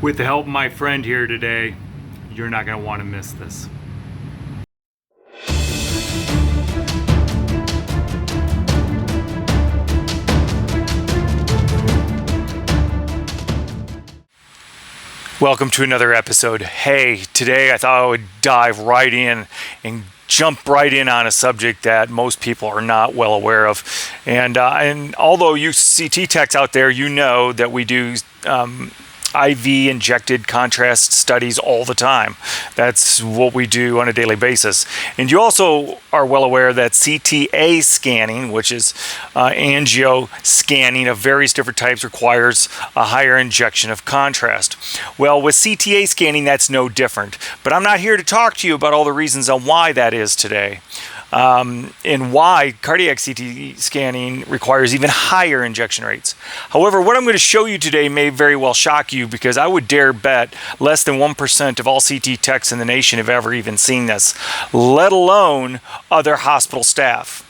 With the help of my friend here today, you're not going to want to miss this. Welcome to another episode. Hey, today I thought I would dive right in and jump right in on a subject that most people are not well aware of. And although you CT techs out there, you know that we do IV injected contrast studies all the time. That's what we do on a daily basis. And you also are well aware that CTA scanning, which is angio scanning of various different types, requires a higher injection of contrast. Well, with CTA scanning, that's no different. But I'm not here to talk to you about all the reasons on why that is today. And why cardiac CT scanning requires even higher injection rates. However, what I'm going to show you today may very well shock you, because I would dare bet less than 1% of all CT techs in the nation have ever even seen this, let alone other hospital staff.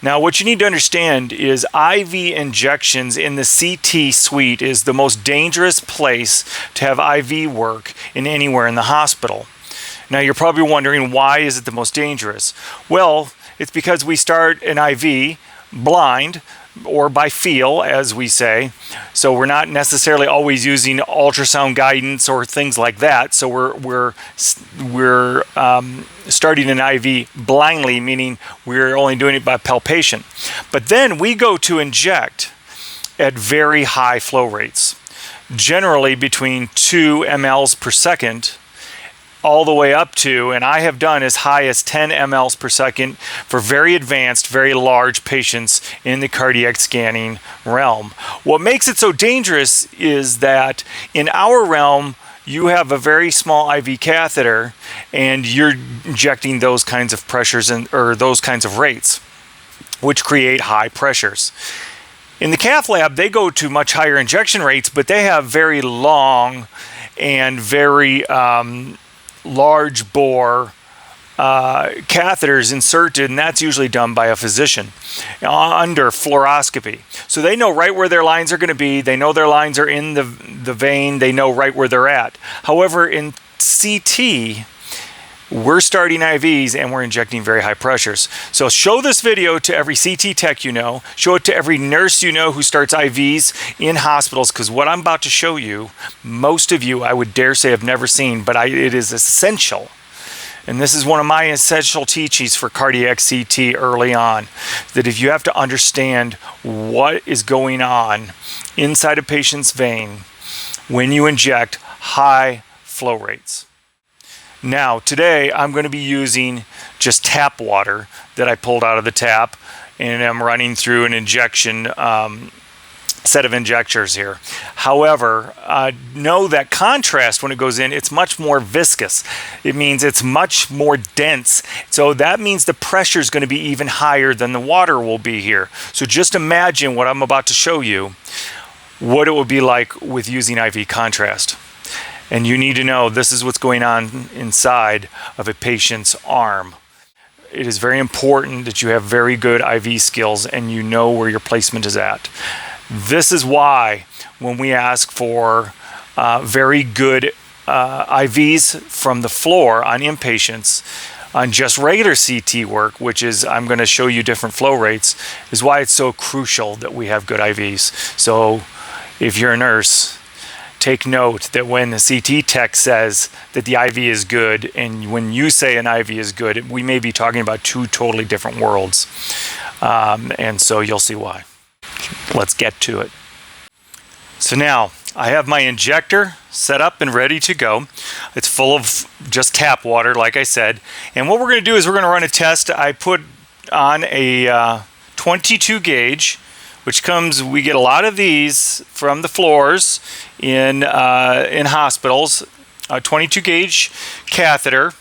Now, what you need to understand is IV injections in the CT suite is the most dangerous place to have IV work in anywhere in the hospital. Now, you're probably wondering, why is it the most dangerous? Well, it's because we start an IV blind, or by feel, as we say. So we're not necessarily always using ultrasound guidance or things like that. So we're starting an IV blindly, meaning we're only doing it by palpation. But then we go to inject at very high flow rates, generally between 2 mLs per second, all the way up to, and I have done as high as 10 mLs per second for very advanced, very large patients in the cardiac scanning realm. What makes it so dangerous is that in our realm, you have a very small IV catheter and you're injecting those kinds of pressures or those kinds of rates, which create high pressures. In the cath lab, they go to much higher injection rates, but they have very long and very large bore catheters inserted, and that's usually done by a physician under fluoroscopy. So they know right where their lines are going to be. They know their lines are in the vein. They know right where they're at. However, in CT, we're starting IVs and we're injecting very high pressures. So show this video to every CT tech you know. Show it to every nurse you know who starts IVs in hospitals, because what I'm about to show you, most of you, I would dare say, have never seen, but it is essential. And this is one of my essential teachings for cardiac CT early on, that if you have to understand what is going on inside a patient's vein when you inject high flow rates. Now, today I'm going to be using just tap water that I pulled out of the tap, and I'm running through an injection set of injectors here. However, know that contrast, when it goes in, it's much more viscous. It means it's much more dense. So that means the pressure is going to be even higher than the water will be here. So just imagine what I'm about to show you, what it will be like with using IV contrast. And you need to know this is what's going on inside of a patient's arm. It is very important that you have very good IV skills and you know where your placement is at. This is why when we ask for very good IVs from the floor on inpatients, on just regular CT work, which is, I'm going to show you different flow rates, is why it's so crucial that we have good IVs. So if you're a nurse, take note that when the CT tech says that the IV is good, and when you say an IV is good, we may be talking about two totally different worlds. And so you'll see why. Let's get to it. So now I have my injector set up and ready to go. It's full of just tap water, like I said. And what we're going to do is we're going to run a test. I put on a 22 gauge, which we get a lot of these from the floors in hospitals, a 22 gauge catheter.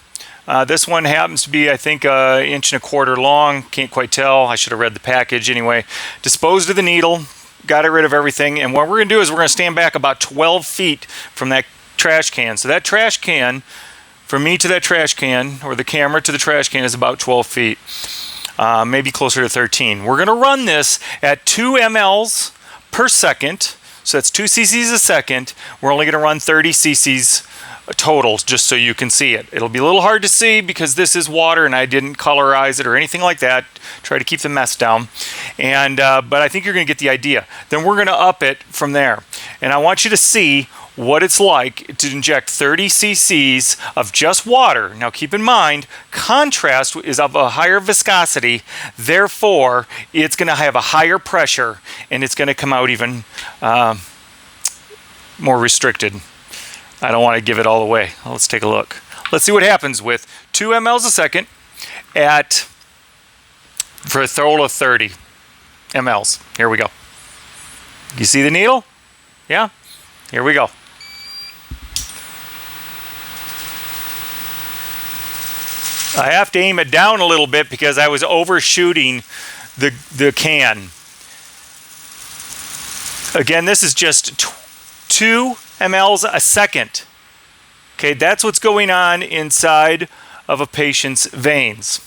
This one happens to be, I think, 1.25 inches long. Can't quite tell. I should have read the package anyway. Disposed of the needle, got rid of everything. And what we're going to do is we're going to stand back about 12 feet from that trash can. So that trash can, from me to that trash can, or the camera to the trash can, is about 12 feet. Maybe closer to 13. We're going to run this at 2 mLs per second. So that's 2 cc's a second. We're only going to run 30 cc's total, just so you can see it. It'll be a little hard to see because this is water and I didn't colorize it or anything like that. Try to keep the mess down. And but I think you're going to get the idea. Then we're going to up it from there. And I want you to see what it's like to inject 30 cc's of just water. Now keep in mind, contrast is of a higher viscosity, therefore it's going to have a higher pressure and it's going to come out even more restricted. I don't want to give it all away. Let's take a look. Let's see what happens with 2 mLs a second for a total of 30 mLs. Here we go. You see the needle? Yeah? Here we go. I have to aim it down a little bit because I was overshooting the can. Again, this is just 2 mLs a second. Okay, that's what's going on inside of a patient's veins.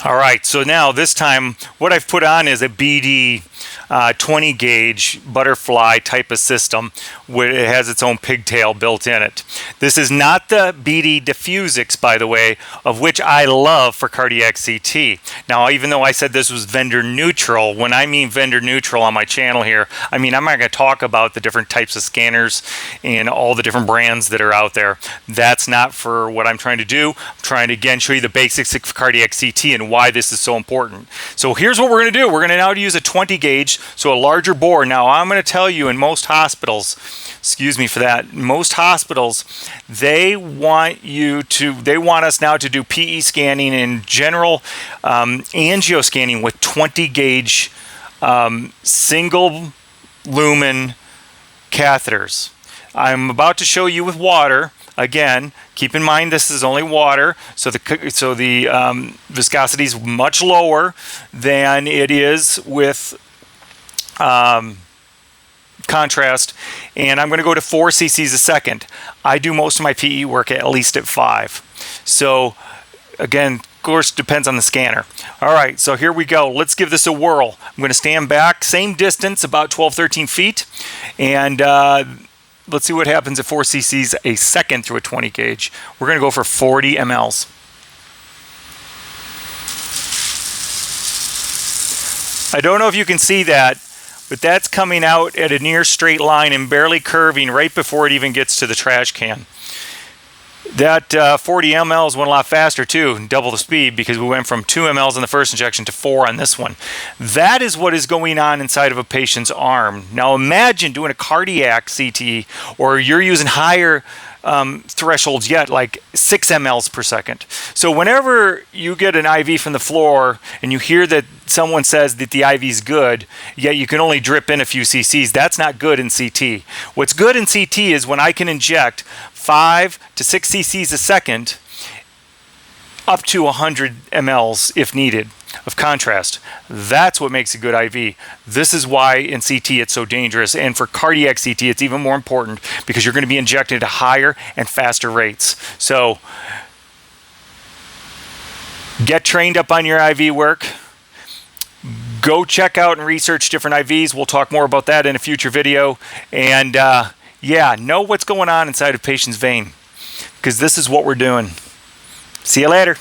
All right, so now this time what I've put on is a BD 20 gauge butterfly type of system where it has its own pigtail built in it. This is not the BD Diffusix, by the way, of which I love for cardiac CT. Now, even though I said this was vendor neutral, when I mean vendor neutral on my channel here, I mean I'm not going to talk about the different types of scanners and all the different brands that are out there. That's not for what I'm trying to do. I'm trying to again show you the basics of cardiac CT and why this is so important. So here's what we're going to do. We're going to now use a 20 gauge, so a larger bore. Now I'm going to tell you, in most hospitals, excuse me for that, most hospitals, they want us now to do PE scanning and general angio scanning with 20 gauge single lumen catheters. I'm about to show you with water. Again, keep in mind this is only water, so the viscosity is much lower than it is with contrast, and I'm going to go to 4 cc's a second. I do most of my PE work at least at 5. So again, of course, depends on the scanner. All right, so here we go. Let's give this a whirl. I'm going to stand back, same distance, about 12-13 feet, and let's see what happens at 4 cc's a second through a 20 gauge. We're going to go for 40 mLs. I don't know if you can see that, but that's coming out at a near straight line and barely curving right before it even gets to the trash can. That 40 mLs went a lot faster too, double the speed, because we went from 2 mLs in the first injection to 4 on this one. That is what is going on inside of a patient's arm. Now imagine doing a cardiac CT, or you're using higher thresholds yet, like 6 mLs per second. So whenever you get an IV from the floor and you hear that someone says that the IV is good, yet you can only drip in a few cc's, that's not good in CT. What's good in CT is when I can inject 5 to 6 cc's a second up to 100 mLs if needed of contrast. That's what makes a good IV. This is why in CT it's so dangerous, and for cardiac CT it's even more important because you're going to be injected at higher and faster rates. So get trained up on your IV work. Go check out and research different IVs. We'll talk more about that in a future video. And yeah, know what's going on inside a patient's vein, because this is what we're doing. See you later.